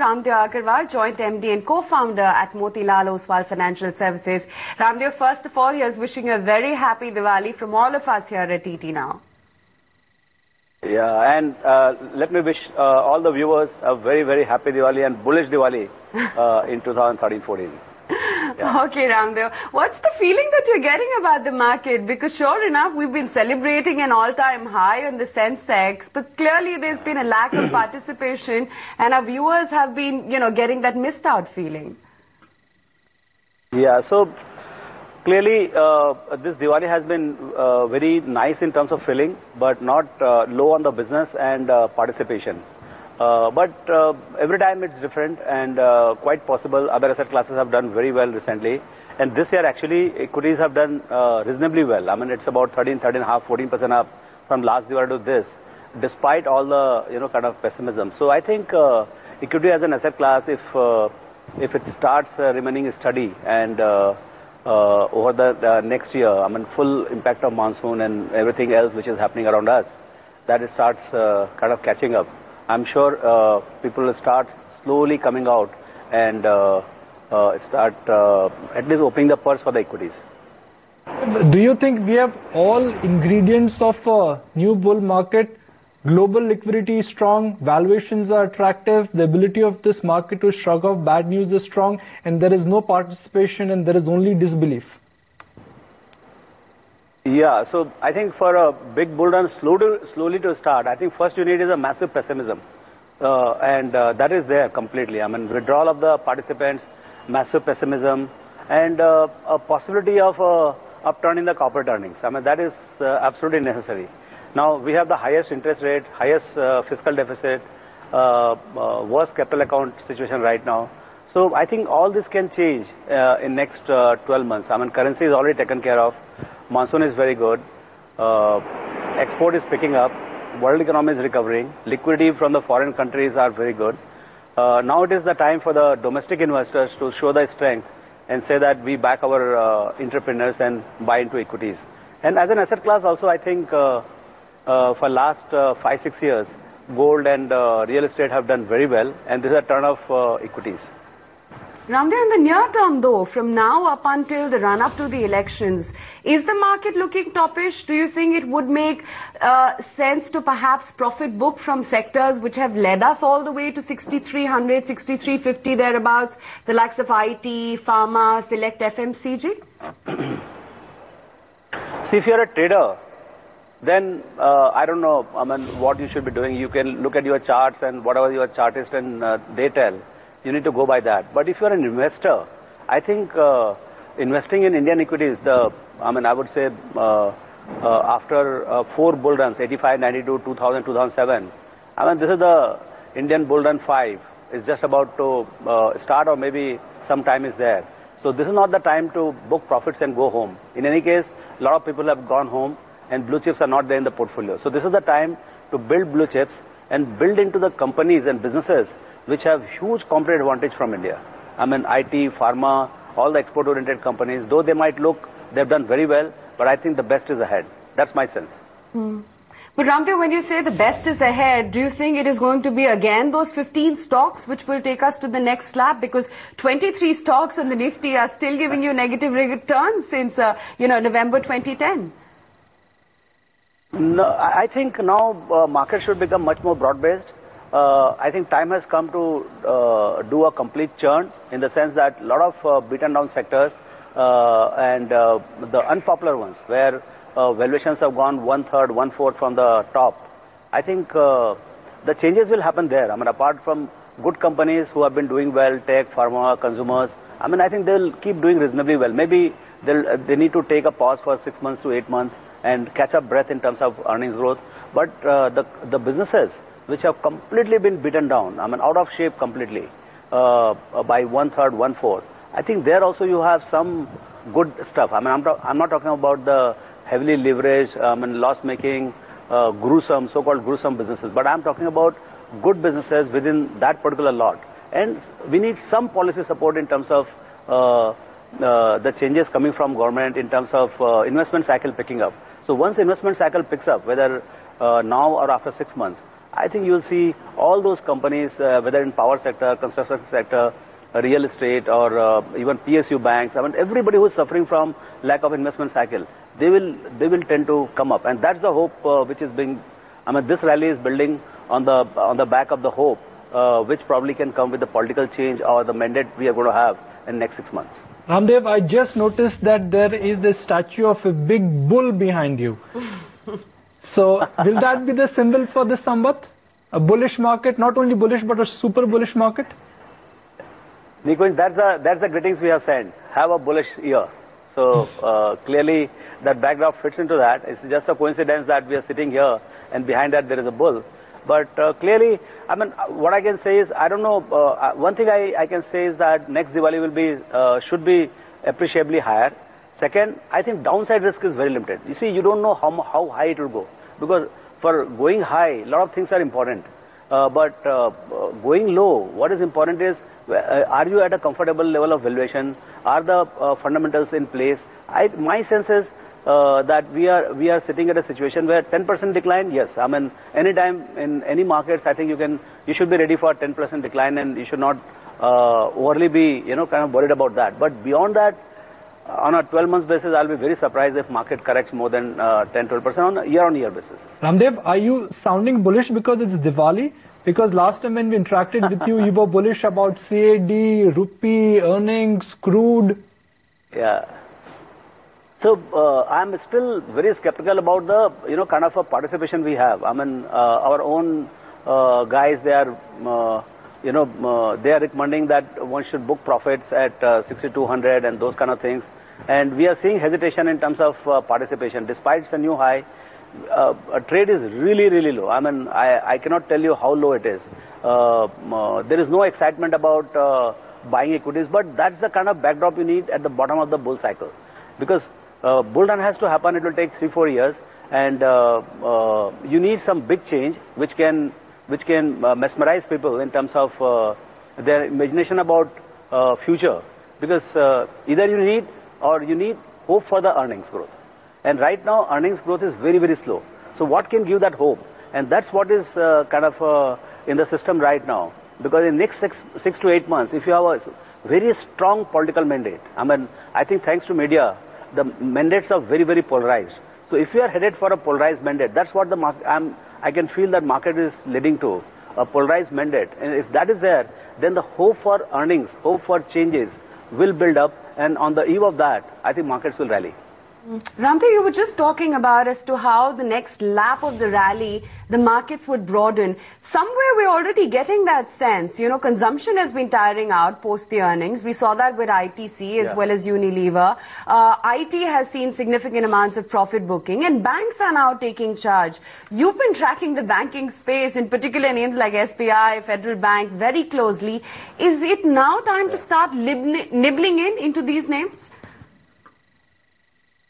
Raamdeo Agrawal, Joint MD and co-founder at Motilal Oswal Financial Services. Raamdeo, first of all, here's wishing you a very happy Diwali from all of us here at TT Now. Yeah, and let me wish all the viewers a very, very happy Diwali and bullish Diwali in 2013-14. Yeah. Okay, Raamdeo. What's the feeling that you're getting about the market? Because sure enough, we've been celebrating an all-time high on the Sensex, but clearly there's been a lack of participation and our viewers have been, getting that missed out feeling. Yeah, so clearly this Diwali has been very nice in terms of filling, but not low on the business and participation. But every time it's different and quite possible other asset classes have done very well recently. And this year actually equities have done reasonably well. I mean it's about 13.5, 14% up from last Diwali to this, despite all the kind of pessimism. So I think equity as an asset class, if it starts remaining steady and over the next year, I mean full impact of monsoon and everything else which is happening around us, that it starts kind of catching up. I'm sure people will start slowly coming out and start at least opening the purse for the equities. Do you think we have all ingredients of a new bull market? Global liquidity is strong, valuations are attractive, the ability of this market to shrug off bad news is strong, and there is no participation and there is only disbelief. Yeah, so I think for a big bull run slowly to start, I think first you need is a massive pessimism. And that is there completely. I mean, withdrawal of the participants, massive pessimism, and a possibility of upturn in the corporate earnings. I mean, that is absolutely necessary. Now, we have the highest interest rate, highest fiscal deficit, worst capital account situation right now. So I think all this can change in next 12 months. I mean, currency is already taken care of. Monsoon is very good. Export is picking up. World economy is recovering. Liquidity from the foreign countries are very good. Now it is the time for the domestic investors to show their strength and say that we back our entrepreneurs and buy into equities. And as an asset class also, I think for last 5-6 years, gold and real estate have done very well, and this is a turn of equities. Raamdeo, in the near term though, from now up until the run-up to the elections, is the market looking toppish? Do you think it would make sense to perhaps profit book from sectors which have led us all the way to 6,300, 6,350 thereabouts, the likes of IT, pharma, select FMCG? See, if you're a trader, then I don't know, I mean, what you should be doing. You can look at your charts and whatever your chartist and they tell. You need to go by that. But if you're an investor, I think investing in Indian equities, I would say after 4 bull runs, 85, 92, 2000, 2007, I mean, this is the Indian bull run 5. It's just about to start, or maybe some time is there. So this is not the time to book profits and go home. In any case, a lot of people have gone home and blue chips are not there in the portfolio. So this is the time to build blue chips and build into the companies and businesses which have huge competitive advantage from India. I mean, IT, pharma, all the export-oriented companies, though they might look, they've done very well, but I think the best is ahead. That's my sense. But Raamdeo, when you say the best is ahead, do you think it is going to be again those 15 stocks which will take us to the next slab? Because 23 stocks on the Nifty are still giving you negative returns since, November 2010. No, I think now market should become much more broad-based. I think time has come to do a complete churn, in the sense that a lot of beaten down sectors and the unpopular ones where valuations have gone 1/3, 1/4 from the top. I think the changes will happen there. I mean, apart from good companies who have been doing well, tech, pharma, consumers, I mean, I think they'll keep doing reasonably well. Maybe they need to take a pause for 6 months to 8 months and catch up breath in terms of earnings growth. But the businesses which have completely been beaten down, I mean, out of shape completely by 1/3, 1/4. I think there also you have some good stuff. I mean, I'm not talking about the heavily leveraged, loss-making, gruesome, so-called gruesome businesses, but I'm talking about good businesses within that particular lot. And we need some policy support in terms of the changes coming from government, in terms of investment cycle picking up. So once investment cycle picks up, whether now or after 6 months, I think you'll see all those companies, whether in power sector, construction sector, real estate, or even PSU banks. I mean, everybody who is suffering from lack of investment cycle, they will tend to come up, and that's the hope which is being. I mean, this rally is building on the back of the hope, which probably can come with the political change or the mandate we are going to have in next 6 months. Raamdeo, I just noticed that there is a statue of a big bull behind you. So, will that be the symbol for this Samvat? A bullish market, not only bullish but a super bullish market? Nikunj, that's the greetings we have sent. Have a bullish year. So clearly that backdrop fits into that. It's just a coincidence that we are sitting here and behind that there is a bull. But clearly, I mean, what I can say is, I don't know, one thing I can say is that next Diwali will be, should be appreciably higher. Second, I think downside risk is very limited. You see, you don't know how high it will go. Because for going high, a lot of things are important. But going low, what is important is, are you at a comfortable level of valuation? Are the fundamentals in place? My sense is that we are sitting at a situation where 10% decline, yes. I mean, anytime in any markets, I think you should be ready for a 10% decline, and you should not overly be, kind of worried about that. But beyond that, on a 12-month basis, I'll be very surprised if market corrects more than 10-12% on a year-on-year basis. Raamdeo, are you sounding bullish because it's Diwali? Because last time when we interacted with you, you were bullish about CAD, rupee, earnings, crude. Yeah. So I'm still very skeptical about the kind of a participation we have. I mean, our own guys, they are they are recommending that one should book profits at 6,200 and those kind of things. And we are seeing hesitation in terms of participation, despite it's a new high. Trade is really, really low. I mean, I cannot tell you how low it is. There is no excitement about buying equities, but that's the kind of backdrop you need at the bottom of the bull cycle. Because bull run has to happen, it will take 3-4 years, and you need some big change which can mesmerize people in terms of their imagination about future. Because either you need hope for the earnings growth. And right now, earnings growth is very, very slow. So what can give that hope? And that's what is kind of in the system right now. Because in next 6 to 8 months, if you have a very strong political mandate, I mean, I think thanks to media, the mandates are very, very polarized. So if you are headed for a polarized mandate, that's what the market, I can feel that market is leading to, a polarized mandate. And if that is there, then the hope for earnings, hope for changes will build up. And on the eve of that, I think markets will rally. Raamdeo, you were just talking about as to how the next lap of the rally, the markets would broaden. Somewhere we're already getting that sense. Consumption has been tiring out post the earnings. We saw that with ITC as well as Unilever. IT has seen significant amounts of profit booking, and banks are now taking charge. You've been tracking the banking space, in particular names like SBI, Federal Bank, very closely. Is it now time to start nibbling into these names?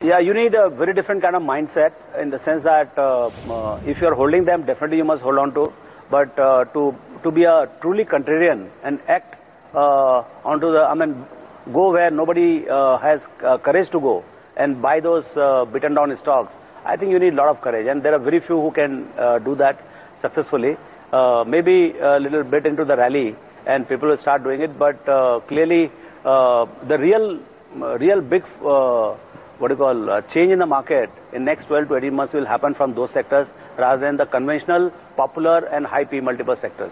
Yeah, you need a very different kind of mindset, in the sense that if you are holding them, definitely you must hold on to. But to be a truly contrarian and act go where nobody has courage to go and buy those beaten down stocks, I think you need a lot of courage. And there are very few who can do that successfully. Maybe a little bit into the rally and people will start doing it. But clearly the real big change in the market in next 12 to 18 months will happen from those sectors rather than the conventional, popular and high P multiple sectors.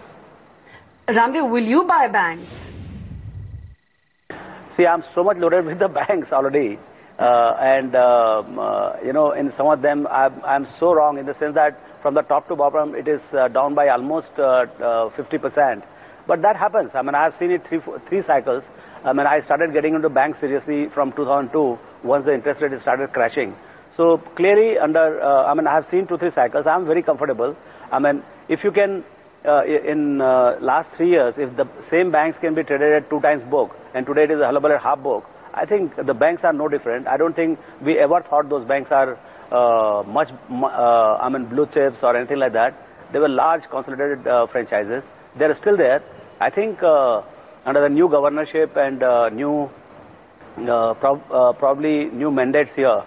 Raamdeo, will you buy banks? See, I'm so much loaded with the banks already. In some of them, I'm so wrong in the sense that from the top to bottom, it is down by almost 50%. But that happens. I mean, I've seen it three cycles. I mean, I started getting into banks seriously from 2002 once the interest rate started crashing. So clearly, I have seen 2-3 cycles. I'm very comfortable. I mean, if you can, in last 3 years, if the same banks can be traded at 2 times book, and today it is available at half book, I think the banks are no different. I don't think we ever thought those banks are blue chips or anything like that. They were large consolidated franchises. They're still there. I think under the new governorship and probably new mandates here,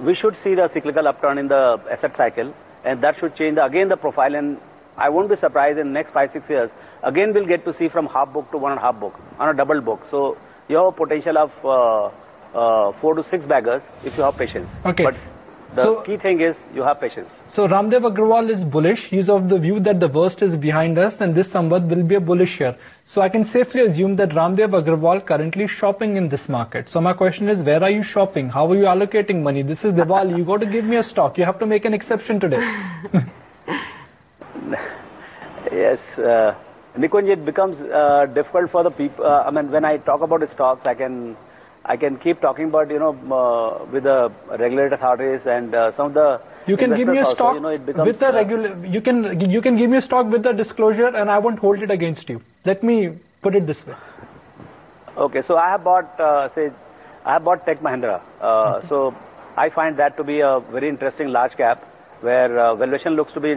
we should see the cyclical upturn in the asset cycle, and that should change again the profile and I won't be surprised in the next 5-6 years. Again, we'll get to see from half book to 1.5 book on a double book. So you have a potential of 4 to 6 baggers if you have patience. Okay. But the key thing is you have patience. So Raamdeo Agrawal is bullish. He's of the view that the worst is behind us and this Samvat will be a bullish year. So I can safely assume that Raamdeo Agrawal currently shopping in this market. So my question is, where are you shopping? How are you allocating money? This is Diwali. You got to give me a stock. You have to make an exception today. Yes, Nikunj, it becomes difficult for the people. I mean, when I talk about stocks, I can keep talking about, with the regulatory authorities and some of the. You can give me a stock also, it becomes, with the you can give me a stock with the disclosure, and I won't hold it against you. Let me put it this way. Okay, so I have bought Tech Mahindra. So I find that to be a very interesting large cap where valuation looks to be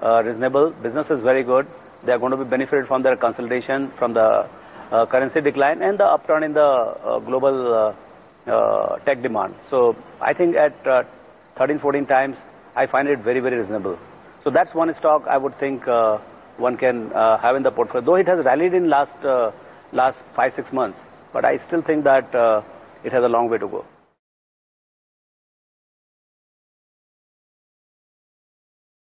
reasonable. Business is very good. They are going to be benefited from their consolidation, from the currency decline and the upturn in the global tech demand. So I think at 13-14 times, I find it very, very reasonable. So that's one stock I would think one can have in the portfolio. Though it has rallied in last 5-6 months, but I still think that it has a long way to go.